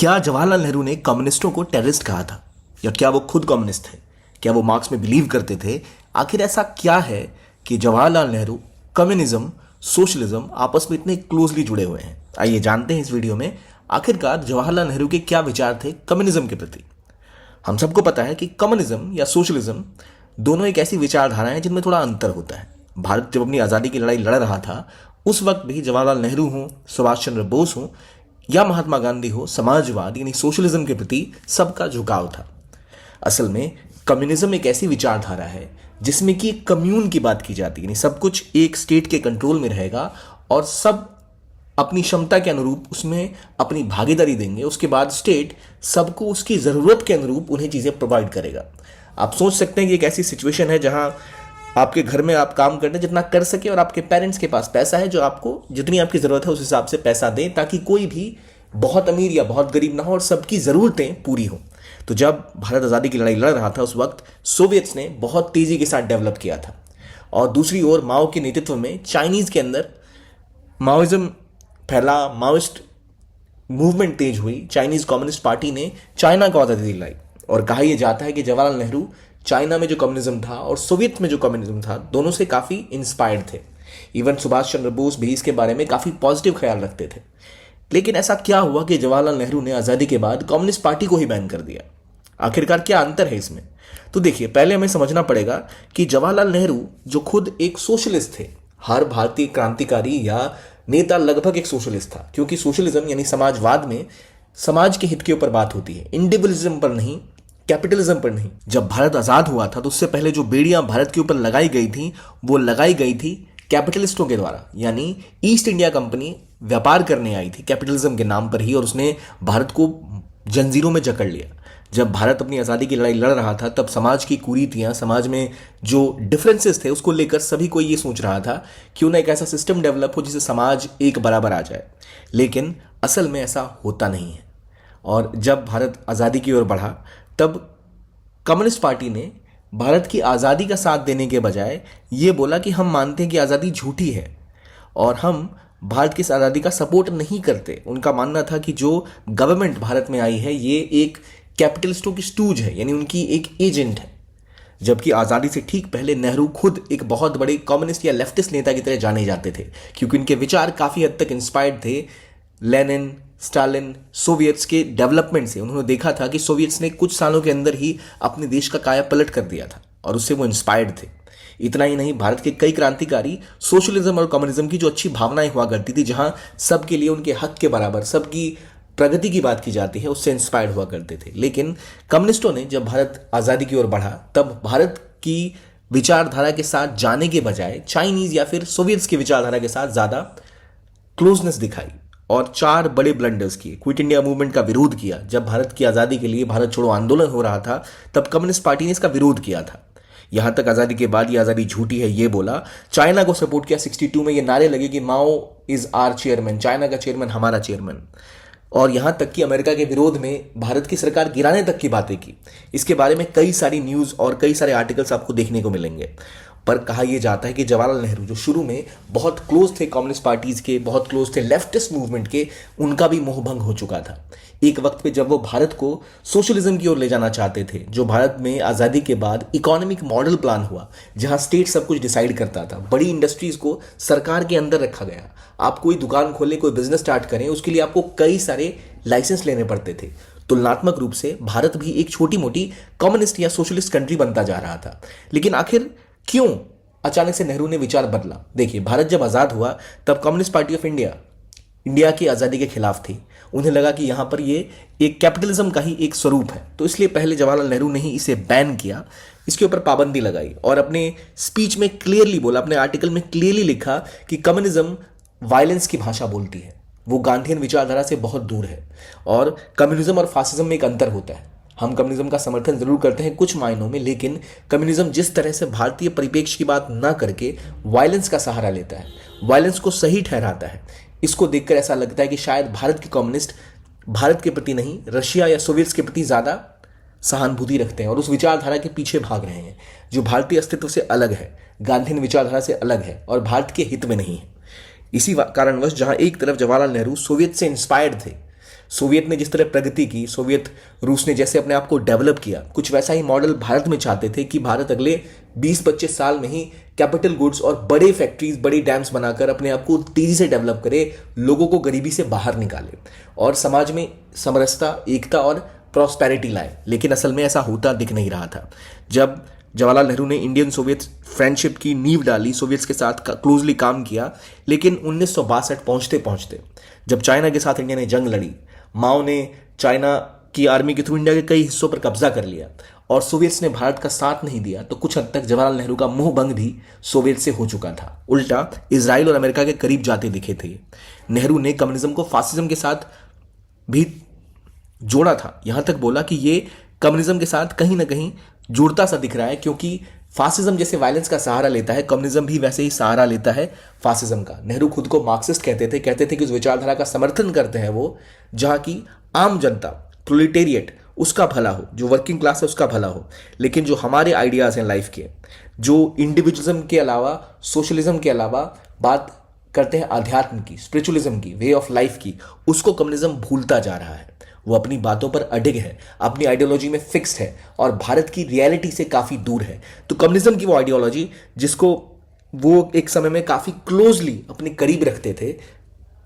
क्या जवाहरलाल नेहरू ने कम्युनिस्टों को टेररिस्ट कहा था? या क्या वो खुद कम्युनिस्ट थे? क्या वो मार्क्स में बिलीव करते थे? आखिर ऐसा क्या है कि जवाहरलाल नेहरू, कम्युनिज्म, सोशलिज्म आपस में इतने क्लोजली जुड़े हुए हैं? आइए जानते हैं इस वीडियो में आखिरकार जवाहरलाल नेहरू के क्या विचार थे कम्युनिज्म के प्रति। हम सबको पता है कि कम्युनिज्म या सोशलिज्म दोनों एक ऐसी विचारधारा है जिनमें थोड़ा अंतर होता है। भारत जब अपनी आज़ादी की लड़ाई लड़ रहा था उस वक्त भी जवाहरलाल नेहरू हों, सुभाष चंद्र बोस हों या महात्मा गांधी हो, समाजवाद यानी सोशलिज्म के प्रति सबका झुकाव था। असल में कम्युनिज्म एक ऐसी विचारधारा है जिसमें कि एक कम्यून की बात की जाती है, यानी सब कुछ एक स्टेट के कंट्रोल में रहेगा और सब अपनी क्षमता के अनुरूप उसमें अपनी भागीदारी देंगे। उसके बाद स्टेट सबको उसकी ज़रूरत के अनुरूप उन्हें चीज़ें प्रोवाइड करेगा। आप सोच सकते हैं कि एक ऐसी सिचुएशन है जहां आपके घर में आप काम करते हैं जितना कर सके और आपके पेरेंट्स के पास पैसा है जो आपको जितनी आपकी ज़रूरत है उस हिसाब से पैसा दें ताकि कोई भी बहुत अमीर या बहुत गरीब ना हो और सबकी ज़रूरतें पूरी हों। तो जब भारत आज़ादी की लड़ाई लड़ रहा था उस वक्त सोवियत्स ने बहुत तेज़ी के साथ डेवलप किया था और दूसरी ओर माओ के नेतृत्व में चाइनीज़ के अंदर माओइज्म फैला, माओइस्ट मूवमेंट तेज हुई। चाइनीज़ कम्युनिस्ट पार्टी ने चाइना को आज़ादी दिलाई और कहा यह जाता है कि जवाहरलाल नेहरू चाइना में जो कम्युनिज्म था और सोवियत में जो कम्युनिज्म था दोनों से काफ़ी इंस्पायर्ड थे। इवन सुभाष चंद्र बोस भी इसके बारे में काफ़ी पॉजिटिव ख्याल रखते थे। लेकिन ऐसा क्या हुआ कि जवाहरलाल नेहरू ने आज़ादी के बाद कम्युनिस्ट पार्टी को ही बैन कर दिया? आखिरकार क्या अंतर है इसमें? तो देखिए, पहले हमें समझना पड़ेगा कि जवाहरलाल नेहरू जो खुद एक सोशलिस्ट थे, हर भारतीय क्रांतिकारी या नेता लगभग एक सोशलिस्ट था, क्योंकि सोशलिज्म यानी समाजवाद में समाज के हित के ऊपर बात होती है, इंडिविजुअलिज्म पर नहीं, कैपिटलिज्म पर नहीं। जब भारत आज़ाद हुआ था तो उससे पहले जो बेड़ियां भारत के ऊपर लगाई गई थी वो लगाई गई थी कैपिटलिस्टों के द्वारा, यानी ईस्ट इंडिया कंपनी व्यापार करने आई थी कैपिटलिज्म के नाम पर ही और उसने भारत को जंजीरों में जकड़ लिया। जब भारत अपनी आज़ादी की लड़ाई लड़ रहा था तब समाज की कुरीतियाँ, समाज में जो डिफरेंसेस थे उसको लेकर सभी को ये सोच रहा था क्यों ना एक ऐसा सिस्टम डेवलप हो जिससे समाज एक बराबर आ जाए। लेकिन असल में ऐसा होता नहीं है। और जब भारत आज़ादी की ओर बढ़ा तब कम्युनिस्ट पार्टी ने भारत की आज़ादी का साथ देने के बजाय ये बोला कि हम मानते हैं कि आज़ादी झूठी है और हम भारत की इस आज़ादी का सपोर्ट नहीं करते। उनका मानना था कि जो गवर्नमेंट भारत में आई है ये एक कैपिटलिस्टों की स्टूज है, यानी उनकी एक एजेंट है। जबकि आज़ादी से ठीक पहले नेहरू खुद एक बहुत बड़े कम्युनिस्ट या लेफ्टिस्ट नेता की तरह जाने जाते थे क्योंकि उनके विचार काफ़ी हद तक इंस्पायर्ड थे लेनिन, स्टालिन, सोवियत्स के डेवलपमेंट से। उन्होंने देखा था कि सोवियत्स ने कुछ सालों के अंदर ही अपने देश का काया पलट कर दिया था और उससे वो इंस्पायर्ड थे। इतना ही नहीं, भारत के कई क्रांतिकारी सोशलिज्म और कम्युनिज्म की जो अच्छी भावनाएं हुआ करती थी, जहां सबके लिए उनके हक के बराबर सबकी प्रगति की बात की जाती है, उससे इंस्पायर्ड हुआ करते थे। लेकिन कम्युनिस्टों ने जब भारत आज़ादी की ओर बढ़ा तब भारत की विचारधारा के साथ जाने के बजाय चाइनीज़ या फिर सोवियत्स की विचारधारा के साथ ज़्यादा क्लोजनेस दिखाई और 4 बड़े ब्लंडर्स किए। क्विट इंडिया मूवमेंट का विरोध किया। जब भारत की आज़ादी के लिए भारत छोड़ो आंदोलन हो रहा था तब कम्युनिस्ट पार्टी ने इसका विरोध किया था। यहां तक आज़ादी के बाद ये आज़ादी झूठी है ये बोला, चाइना को सपोर्ट किया। 62 में ये नारे लगे कि माओ इज आर चेयरमैन, चाइना का चेयरमैन हमारा चेयरमैन। और यहां तक कि अमेरिका के विरोध में भारत की सरकार गिराने तक की बातें की। इसके बारे में कई सारी न्यूज़ और कई सारे आर्टिकल्स आपको देखने को मिलेंगे। पर कहा यह जाता है कि जवाहरलाल नेहरू जो शुरू में बहुत क्लोज थे कम्युनिस्ट पार्टीज के, बहुत क्लोज थे लेफ्टिस्ट मूवमेंट के, उनका भी मोहभंग हो चुका था। एक वक्त पे जब वो भारत को सोशलिज्म की ओर ले जाना चाहते थे, जो भारत में आज़ादी के बाद इकोनॉमिक मॉडल प्लान हुआ जहां स्टेट सब कुछ डिसाइड करता था, बड़ी इंडस्ट्रीज को सरकार के अंदर रखा गया। आप कोई दुकान खोलें, कोई बिजनेस स्टार्ट करें, उसके लिए आपको कई सारे लाइसेंस लेने पड़ते थे। तुलनात्मक रूप से भारत भी एक छोटी मोटी कम्युनिस्ट या सोशलिस्ट कंट्री बनता जा रहा था। लेकिन आखिर क्यों अचानक से नेहरू ने विचार बदला? देखिए, भारत जब आज़ाद हुआ तब कम्युनिस्ट पार्टी ऑफ इंडिया की आज़ादी के खिलाफ थी। उन्हें लगा कि यहाँ पर ये एक कैपिटलिज्म का ही एक स्वरूप है, तो इसलिए पहले जवाहरलाल नेहरू ने ही इसे बैन किया, इसके ऊपर पाबंदी लगाई और अपने स्पीच में क्लियरली बोला, अपने आर्टिकल में क्लियरली लिखा कि कम्युनिज्म वायलेंस की भाषा बोलती है, वो गांधीयन विचारधारा से बहुत दूर है और कम्युनिज्म और फासिज्म में एक अंतर होता है। हम कम्युनिज्म का समर्थन जरूर करते हैं कुछ मायनों में, लेकिन कम्युनिज्म जिस तरह से भारतीय परिप्रेक्ष्य की बात ना करके वायलेंस का सहारा लेता है, वायलेंस को सही ठहराता है, इसको देखकर ऐसा लगता है कि शायद भारत के कम्युनिस्ट भारत के प्रति नहीं, रशिया या सोवियत्स के प्रति ज़्यादा सहानुभूति रखते हैं और उस विचारधारा के पीछे भाग रहे हैं जो भारतीय अस्तित्व से अलग है, गांधीयन विचारधारा से अलग है और भारत के हित में नहीं है। इसी कारणवश जहां एक तरफ जवाहरलाल नेहरू सोवियत से इंस्पायर्ड थे, सोवियत ने जिस तरह प्रगति की, सोवियत रूस ने जैसे अपने आप को डेवलप किया, कुछ वैसा ही मॉडल भारत में चाहते थे कि भारत अगले 20-25 साल में ही कैपिटल गुड्स और बड़े फैक्ट्रीज, बड़ी डैम्स बनाकर अपने आप को तेजी से डेवलप करे, लोगों को गरीबी से बाहर निकाले और समाज में समरसता, एकता और प्रॉस्पेरिटी लाए। लेकिन असल में ऐसा होता दिख नहीं रहा था। जब जवाहरलाल नेहरू ने इंडियन सोवियत फ्रेंडशिप की नींव डाली, सोवियट्स के साथ क्लोजली काम किया, लेकिन 1962 पहुंचते पहुंचते जब चाइना के साथ इंडिया ने जंग लड़ी, माओ ने चाइना की आर्मी के थ्रू इंडिया के कई हिस्सों पर कब्जा कर लिया और सोवियट्स ने भारत का साथ नहीं दिया, तो कुछ हद तक जवाहरलाल नेहरू का मोह भंग भी सोवियत से हो चुका था। उल्टा इजराइल और अमेरिका के करीब जाते दिखे थे। नेहरू ने कम्युनिज्म को फासिज्म के साथ भी जोड़ा था, यहां तक बोला कि ये कम्युनिज्म के साथ कहीं ना कहीं जुड़ता सा दिख रहा है, क्योंकि फासिज्म जैसे वायलेंस का सहारा लेता है, कम्युनिज्म भी वैसे ही सहारा लेता है फासिज्म का। नेहरू खुद को मार्क्सिस्ट कहते थे कि उस विचारधारा का समर्थन करते हैं वो जहां की आम जनता, प्रोलेटेरिएट, उसका भला हो, जो वर्किंग क्लास है उसका भला हो। लेकिन जो हमारे आइडियाज हैं लाइफ के, जो इंडिविजुअलिज्म के अलावा, सोशलिज्म के अलावा बात करते हैं आध्यात्म की, स्पिरिचुअलिज्म की, वे ऑफ लाइफ की, उसको कम्युनिज्म भूलता जा रहा है। वो अपनी बातों पर अडिग है, अपनी आइडियोलॉजी में फिक्स्ड है और भारत की रियलिटी से काफी दूर है। तो कम्युनिज्म की वो आइडियोलॉजी जिसको वो एक समय में काफी क्लोजली अपने करीब रखते थे,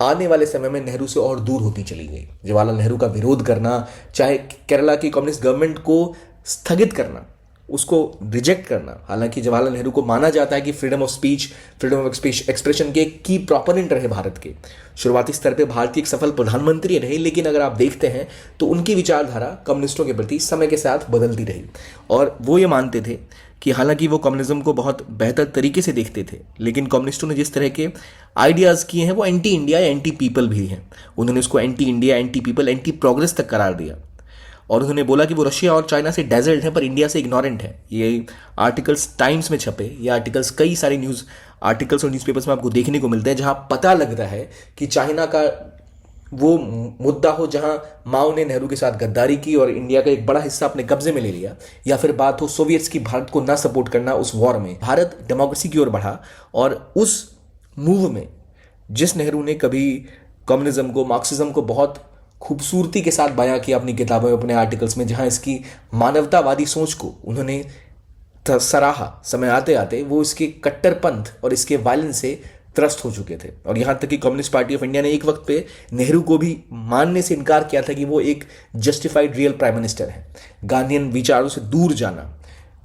आने वाले समय में नेहरू से और दूर होती चली गई। जवाहरलाल नेहरू का विरोध करना, चाहे केरला की कम्युनिस्ट गवर्नमेंट को स्थगित करना, उसको रिजेक्ट करना, हालांकि जवाहरलाल नेहरू को माना जाता है कि freedom of speech, freedom of expression के की प्रोपोनेंट रहे भारत के, शुरुआती स्तर पे भारत के एक सफल प्रधानमंत्री रहे, लेकिन अगर आप देखते हैं तो उनकी विचारधारा कम्युनिस्टों के प्रति समय के साथ बदलती रही और वो ये मानते थे कि हालांकि वो कम्युनिज्म को बहुत बेहतर तरीके से देखते थे, लेकिन कम्युनिस्टों ने जिस तरह के आइडियाज़ किए हैं वो एंटी इंडिया या एंटी पीपल भी हैं। उन्होंने उसको anti India, anti people, anti progress तक करार दिया और उन्होंने बोला कि वो रशिया और चाइना से डेजर्ट है पर इंडिया से इग्नोरेंट है। ये आर्टिकल्स टाइम्स में छपे, ये आर्टिकल्स कई सारे न्यूज़ आर्टिकल्स और न्यूज़पेपर्स में आपको देखने को मिलते हैं, जहां पता लगता है कि चाइना का वो मुद्दा हो जहां माओ ने नेहरू के साथ गद्दारी की और इंडिया का एक बड़ा हिस्सा अपने कब्जे में ले लिया, या फिर बात हो सोवियट्स की भारत को ना सपोर्ट करना उस वॉर में। भारत डेमोक्रेसी की ओर बढ़ा और उस मूव में जिस नेहरू ने कभी कम्युनिज्म को, मार्क्सिज्म को बहुत खूबसूरती के साथ बयां किया अपनी किताबों में, अपने आर्टिकल्स में, जहां इसकी मानवतावादी सोच को उन्होंने सराहा, समय आते आते वो इसके कट्टरपंथ और इसके वायलेंस से त्रस्त हो चुके थे। और यहां तक कि कम्युनिस्ट पार्टी ऑफ इंडिया ने एक वक्त पे नेहरू को भी मानने से इनकार किया था कि वो एक जस्टिफाइड रियल प्राइम मिनिस्टर है। गांधीयन विचारों से दूर जाना,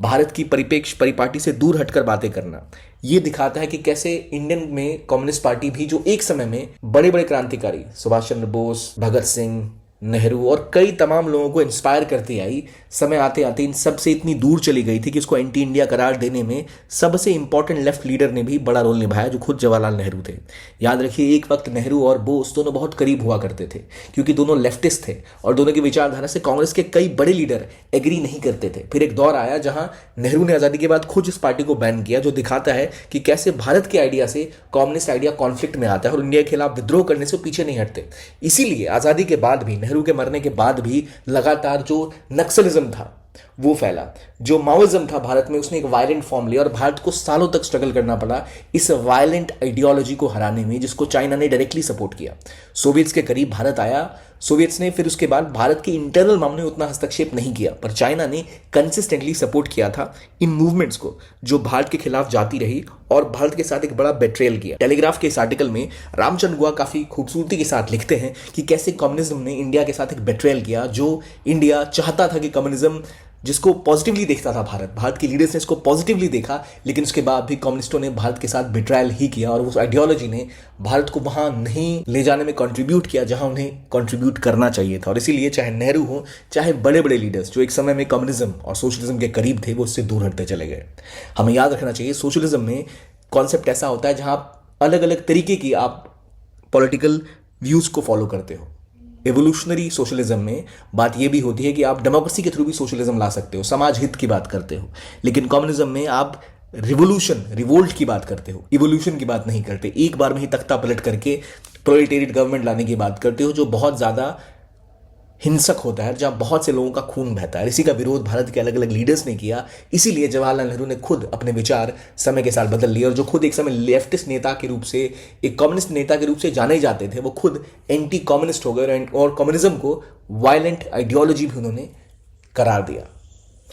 भारत की परिपेक्ष परिपाटी से दूर हटकर बातें करना, ये दिखाता है कि कैसे इंडियन में कम्युनिस्ट पार्टी भी, जो एक समय में बड़े बड़े क्रांतिकारी सुभाष चंद्र बोस, भगत सिंह, नेहरू और कई तमाम लोगों को इंस्पायर करती आई, समय आते आते इन सब से इतनी दूर चली गई थी कि इसको एंटी इंडिया करार देने में सबसे इंपॉर्टेंट लेफ्ट लीडर ने भी बड़ा रोल निभाया, जो खुद जवाहरलाल नेहरू थे। याद रखिए, एक वक्त नेहरू और बोस दोनों बहुत करीब हुआ करते थे, क्योंकि दोनों लेफ्टिस्ट थे और दोनों की विचारधारा से कांग्रेस के कई बड़े लीडर एग्री नहीं करते थे। फिर एक दौर आया जहां नेहरू ने आज़ादी के बाद खुद इस पार्टी को बैन किया, जो दिखाता है कि कैसे भारत के आइडिया से कम्युनिस्ट आइडिया कॉन्फ्लिक्ट में आता है और इंडिया के खिलाफ विद्रोह करने से पीछे नहीं हटते। इसीलिए आज़ादी के बाद भी, नेहरू के मरने के बाद भी लगातार जो नक्सलिज्म था वो फैला, जो माओइज्म था भारत में, उसने एक वायलेंट फॉर्म लिया और भारत को सालों तक स्ट्रगल करना पड़ा इस वायलेंट आइडियोलॉजी को हराने में, जिसको चाइना ने डायरेक्टली सपोर्ट किया। सोवियट्स के करीब भारत आया, सोवियट्स ने फिर उसके बाद भारत के इंटरनल मामले में उतना हस्तक्षेप नहीं किया, पर चाइना ने कंसिस्टेंटली सपोर्ट किया था इन मूवमेंट्स को जो भारत के खिलाफ जाती रही और भारत के साथ एक बड़ा बेट्रेयल किया। टेलीग्राफ के इस आर्टिकल में रामचंद्र गुहा काफी खूबसूरती के साथ लिखते हैं कि कैसे कम्युनिज्म ने इंडिया के साथ एक बेट्रेयल किया, जो इंडिया चाहता था कि कम्युनिज्म, जिसको पॉजिटिवली देखता था भारत के लीडर्स ने इसको पॉजिटिवली देखा, लेकिन उसके बाद भी कम्युनिस्टों ने भारत के साथ बिट्रायल ही किया और उस आइडियोलॉजी ने भारत को वहां नहीं ले जाने में कंट्रीब्यूट किया जहां उन्हें कंट्रीब्यूट करना चाहिए था। और इसीलिए चाहे नेहरू हो, चाहे बड़े बड़े लीडर्स जो एक समय में कम्युनिज्म और सोशलिज्म के करीब थे, वो उससे दूर हटते चले गए। हमें याद रखना चाहिए, सोशलिज्म में कॉन्सेप्ट ऐसा होता है जहां अलग अलग तरीके की आप पॉलिटिकल व्यूज को फॉलो करते हो। एवोल्यूशनरी सोशलिज्म में बात यह भी होती है कि आप डेमोक्रेसी के थ्रू भी सोशलिज्म ला सकते हो, समाज हित की बात करते हो, लेकिन कम्युनिज्म में आप रिवोल्यूशन, रिवोल्ट की बात करते हो, इवोल्यूशन की बात नहीं करते। एक बार में ही तख्ता पलट करके प्रोलेटेरिएट गवर्नमेंट लाने की बात करते हो, जो बहुत ज़्यादा हिंसक होता है, जहां बहुत से लोगों का खून बहता है। इसी का विरोध भारत के अलग अलग लीडर्स ने किया। इसीलिए जवाहरलाल नेहरू ने खुद अपने विचार समय के साथ बदल लिए, और जो खुद एक समय लेफ्टिस्ट नेता के रूप से, एक कम्युनिस्ट नेता के रूप से जाने जाते थे, वो खुद एंटी कम्युनिस्ट हो गए और कम्युनिज्म को वायलेंट आइडियोलॉजी भी उन्होंने करार दिया।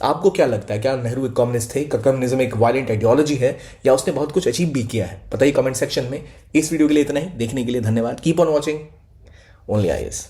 आपको क्या लगता है, क्या नेहरू एक कम्युनिस्ट थे? कम्युनिज्म एक वायलेंट आइडियोलॉजी है, या उसने बहुत कुछ अचीव भी किया है? बताइए कमेंट सेक्शन में। इस वीडियो के लिए इतना ही। देखने के लिए धन्यवाद। Keep on watching only IAS.